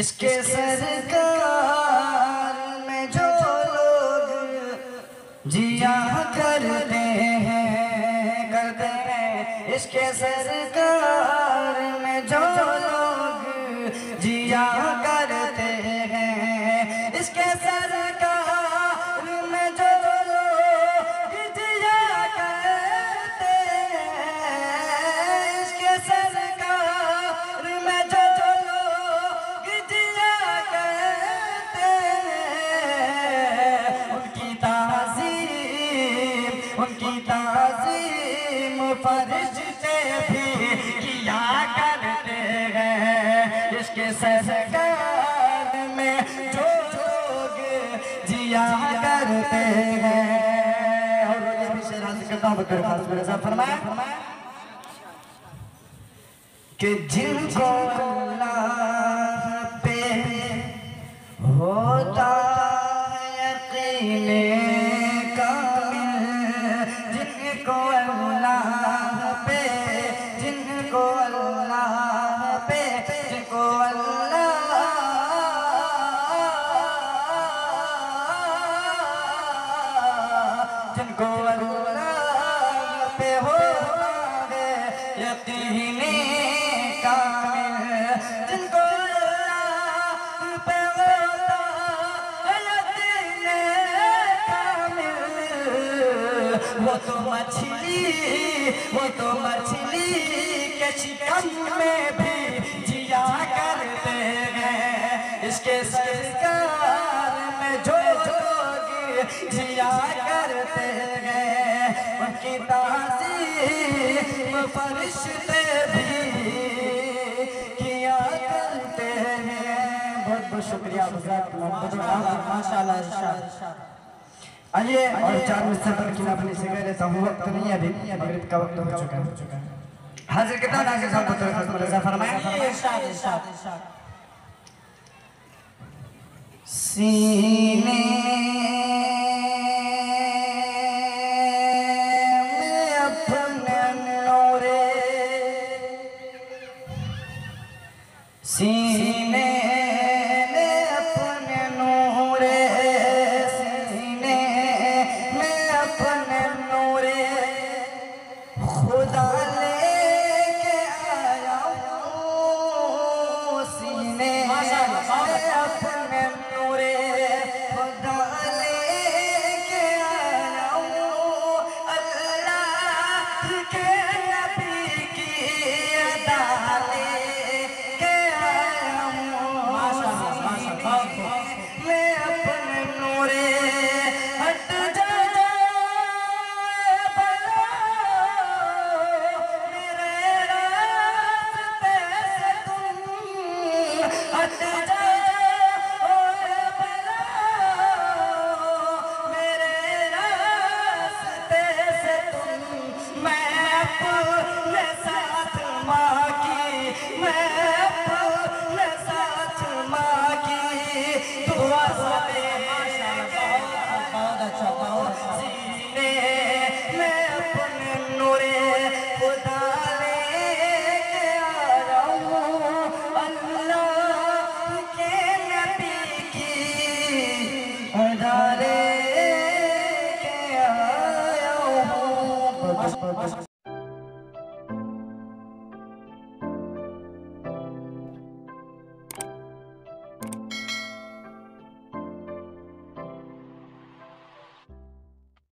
इसके सरकार में जो लोग जिया करते हैं इसके सरकार में जो लोग जिया करते हैं इसके सरकार में जो लोग जिया करते हैं इसके सरकार में जो लोग जिया करते हैं उनकी ताज़ीम फरिश्ते भी किया करते हैं इसके सरकार में जो लोग जिया करते हैं। और ये भी शेर हासिल करता हूँ बकर खास मेरे साथ फरमाया कि जिनको अल्लाह पे होता है यकीने जिनको अल्लाह पे जिनको अल्लाह पे होता है यकीने कामिल जिनको अल्लाह पे होता है यकीने कामिल वो तो मछली के चिकन में भी जिया करते हैं इसके सरकार में जो लोग जिया करते हैं उनकी ताज़ीम फरिश्ते भी किया करते हैं। बहुत बहुत शुक्रिया माशाअल्लाह इरशाद। आइए और 4 मिनट से पर किला अपने से कह लेता हूँ वक्त नहीं अभी मगरिब का वक्त हो चुका है। हाजिर कितना नाज़िर साहब को रज़ा फरमाएं इरशाद सीने में अपने नूरे सीने में अपने नूरे सीने में अपने नूरे खुदा लेके आया हूँ सीने में अपने नूरे खुदा लेके आया हूँ अल्लाह के नबी की अदा लेके आया हूँ मैं अपने नूरे हट जा मेरे रास्ते से तुम हट जा